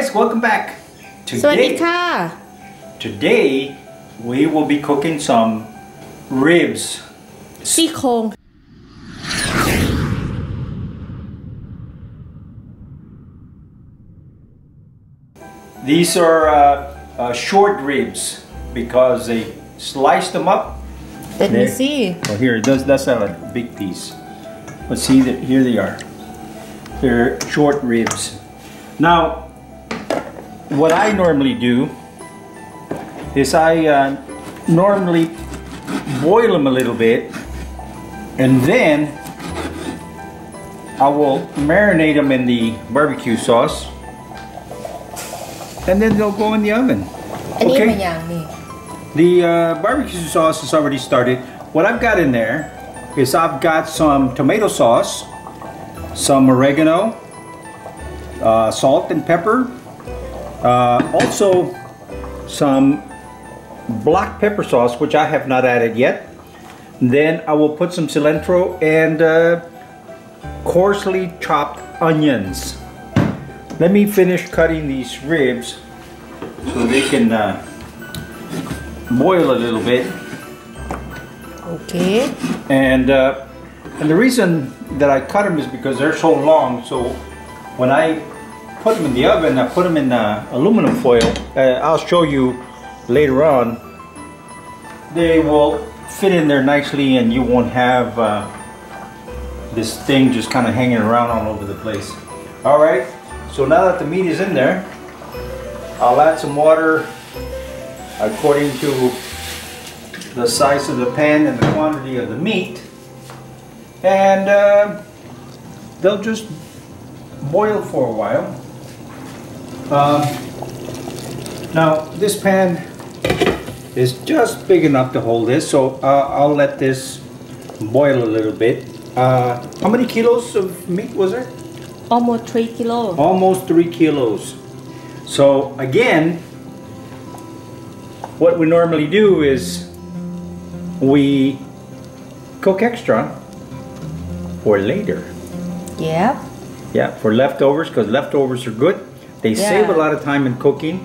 guys, welcome back. สวัสดีค่ะ Today we will be cooking some ribs. ซี่โครง These are short ribs because they sliced them up. Let me see. Oh, here, that's not a big piece. Let's see, here they are. They're short ribs. Now, what I normally do is I normally boil them a little bit, and then I will marinate them in the barbecue sauce, and then they'll go in the oven. อันนี้มันอย่างนี้ The barbecue sauce is already started. What I've got in there is I've got some tomato sauce, some oregano, salt and pepper, also some black pepper sauce, which I have not added yet. Then I will put some cilantro and coarsely chopped onions. Let me finish cutting these ribs so they can boil a little bit. Okay. And the reason that I cut them is because they're so long. So when I put them in the oven, I put them in aluminum foil. I'll show you later on. They will fit in there nicely, and you won't have this thing just kind of hanging around all over the place. All right. So now that the meat is in there, I'll add some water according to the size of the pan and the quantity of the meat, and they'll just boil for a while. Now this pan is just big enough to hold this, so I'll let this boil a little bit. How many kilos of meat was there? Almost 3 kilos. Almost 3 kilos. So again, what we normally do is we cook extra for later. Yeah. Yeah, for leftovers, because leftovers are good. They save a lot of time in cooking,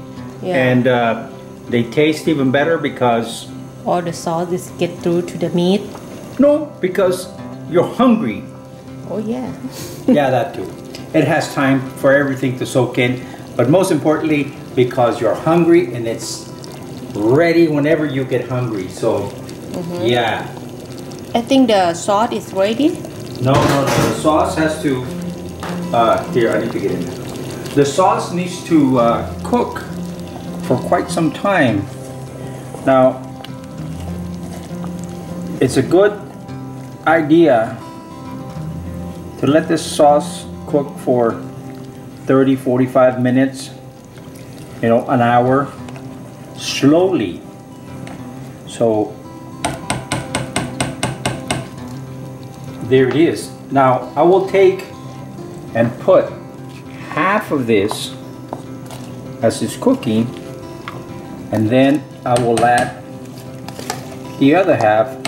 and they taste even better because all the sauces get through to the meat. No, because you're hungry. Oh yeah. Yeah, that too. It has time for everything to soak in, but most importantly because you're hungry and it's ready whenever you get hungry. So yeah, I think the sauce is ready. no, the sauce has to here, I need to get in there. The sauce needs to cook for quite some time. Now it's a good idea to let this sauce cook for 30-45 minutes, you know, an hour, slowly. So there it is. Now I will take and put half of this as it's cooking, and then I will add the other half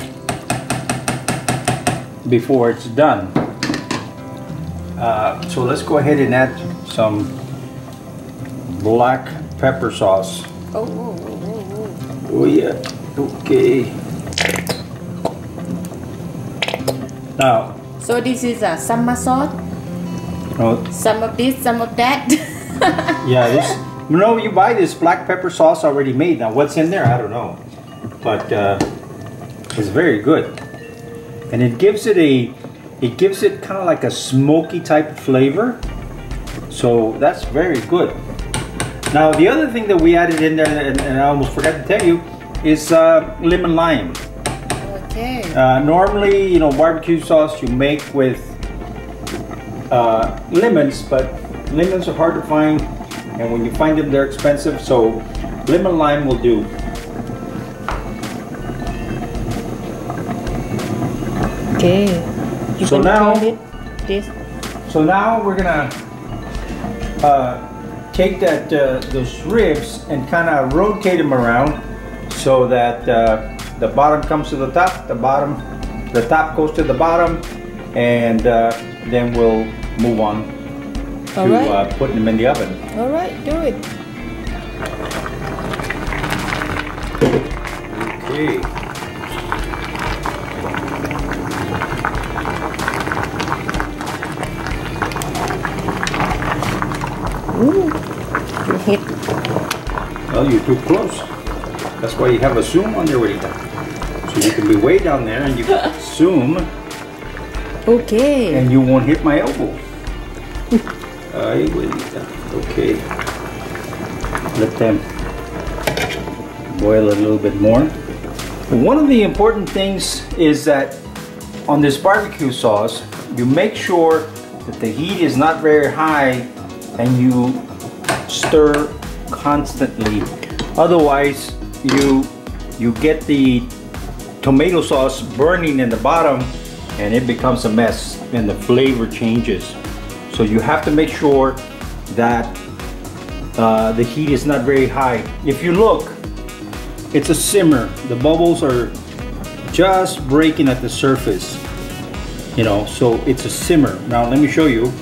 before it's done. So let's go ahead and add some black pepper sauce. Oh yeah, okay. Now, So this is a summer sauce. Some of this, some of that. Yeah, this. No, you buy this black pepper sauce already made. Now, what's in there? I don't know, but it's very good, and it gives it kind of like a smoky type of flavor. So that's very good. Now, the other thing that we added in there, and I almost forgot to tell you, is lemon lime. Okay. Normally, you know, barbecue sauce you make with lemons, but lemons are hard to find, and when you find them, they're expensive. So lemon lime will do. Okay. So now, this. so now we're gonna take those ribs and kind of rotate them around so that the bottom comes to the top, the top goes to the bottom, and then we'll move on. to putting them in the oven. All right, do it. Okay. Ooh, you hit. Well, you're too close. That's why you have a zoom on there, Rita. So you can be way down there and you can zoom. Okay. And you won't hit my elbow. Ay, Rita. Okay. Let them boil a little bit more. One of the important things is that on this barbecue sauce, you make sure that the heat is not very high and you stir constantly. Otherwise, you get the tomato sauce burning in the bottom and it becomes a mess and the flavor changes. So you have to make sure that the heat is not very high. If you look, it's a simmer. The bubbles are just breaking at the surface, you know, so it's a simmer. Now let me show you.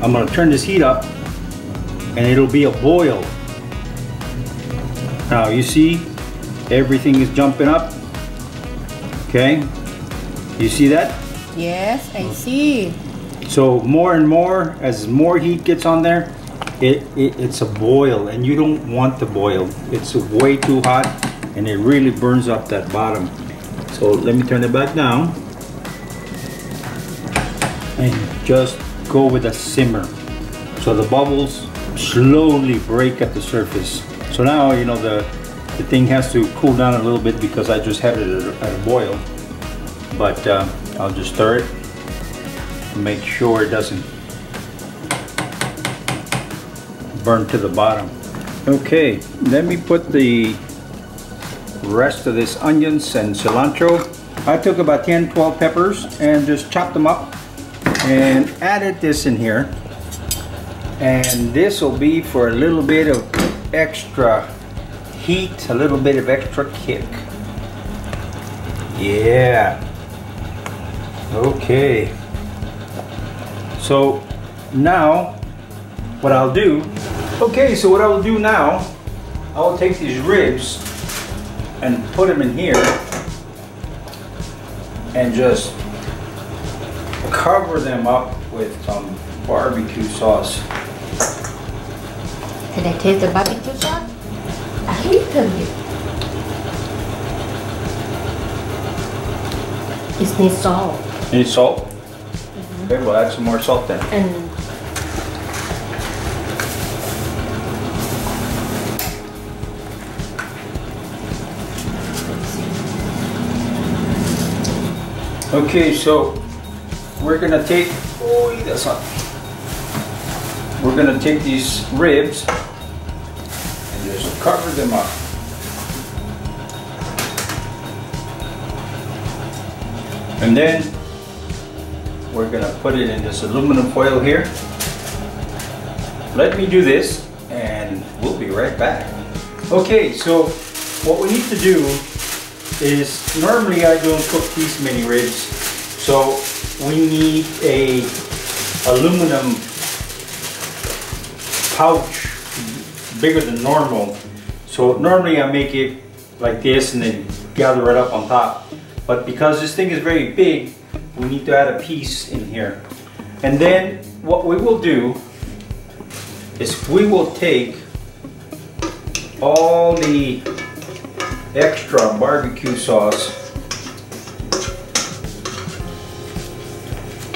I'm gonna turn this heat up and it'll be a boil. Now you see everything is jumping up. Okay, you see that? Yes, I see. So more and more, as more heat gets on there, it's a boil, and you don't want the boil. It's way too hot and it really burns up that bottom. So let me turn it back down and just go with a simmer. So the bubbles slowly break at the surface. So now, you know, the thing has to cool down a little bit because I just had it at a boil. But I'll just stir it and make sure it doesn't burn to the bottom. Okay, let me put the rest of this onions and cilantro. I took about 10-12 peppers and just chopped them up and added this in here. And this will be for a little bit of extra heat, a little bit of extra kick. Yeah. Okay. So now what I'll do, what I will do now, I will take these ribs and put them in here and just cover them up with some barbecue sauce. Can I taste the barbecue sauce? A little bit. It needs salt. Need salt? Okay, we'll add some more salt then. And okay, so we're gonna take, that's hot. We're gonna take these ribs and just cover them up. And then we're gonna put it in this aluminum foil here. Let me do this and we'll be right back. Okay, so what we need to do is, normally I don't cook these many ribs, so we need a aluminum pouch bigger than normal. So normally I make it like this and then gather it up on top. But because this thing is very big, we need to add a piece in here. And then what we will do is we will take all the extra barbecue sauce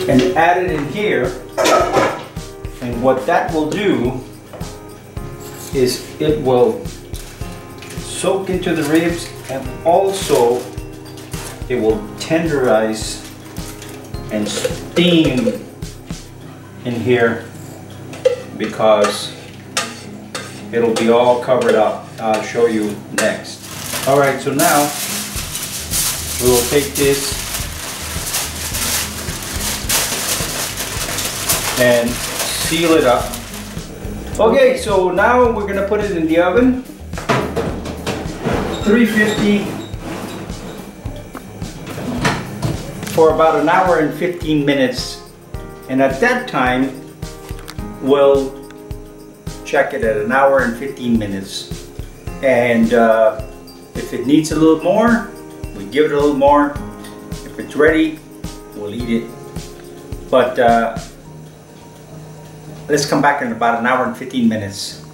and add it in here. And what that will do is it will soak into the ribs, and also it will tenderize and steam in here because it'll be all covered up. I'll show you next. Alright, so now we will take this and seal it up. Okay, so now we're gonna put it in the oven, 350 for about 1 hour and 15 minutes. And at that time, we'll check it at 1 hour and 15 minutes. And if it needs a little more, we give it a little more. If it's ready, we'll eat it. But let's come back in about 1 hour and 15 minutes.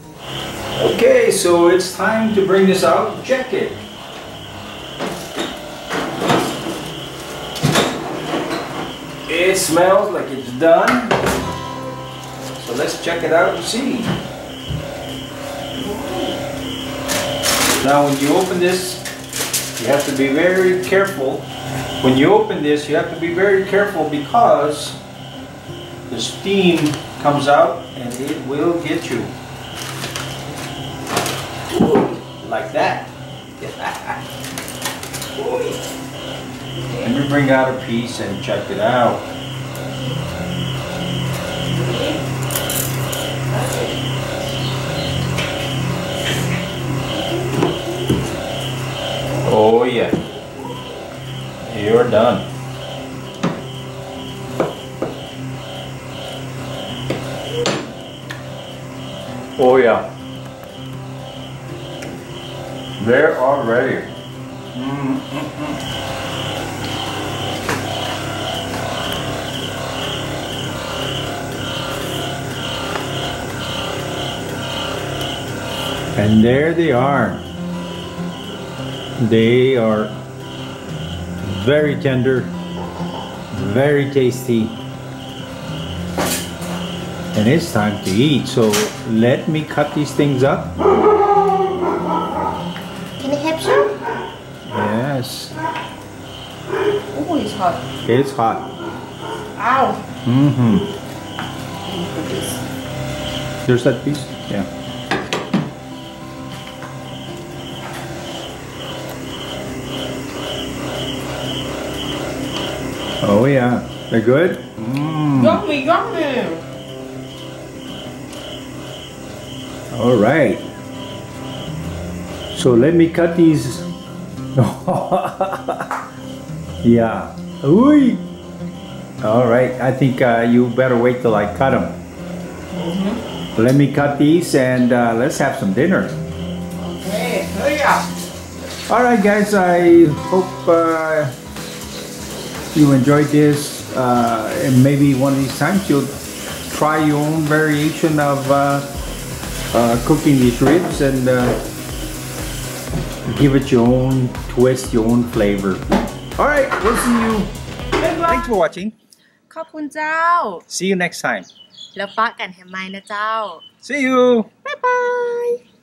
Okay, so it's time to bring this out. Check it. It smells like it's done. So let's check it out and see. Now when you open this, you have to be very careful. When you open this, you have to be very careful because the steam comes out and it will get you. Like that. Let me bring out a piece and check it out. Oh yeah, you're done. Oh yeah, they're all ready. And there they are. They are very tender, very tasty, and it's time to eat. So let me cut these things up. Can I help you? Yes. Oh, it's hot. It's hot. Ow. There's that piece? Yeah. Oh yeah, they're good? Yummy, yummy. All right. So let me cut these. Yeah. Ooh. All right, I think you better wait till I cut them. Let me cut these and let's have some dinner. Okay, hurry up. All right, guys, I hope you enjoyed this, and maybe one of these times you'll try your own variation of cooking these ribs and give it your own twist, your own flavor. All right, we'll see you. Thanks for watching. ขอบคุณเจ้า See you next time. แล้วปะกันแฮมไมนะเจ้า See you. Bye bye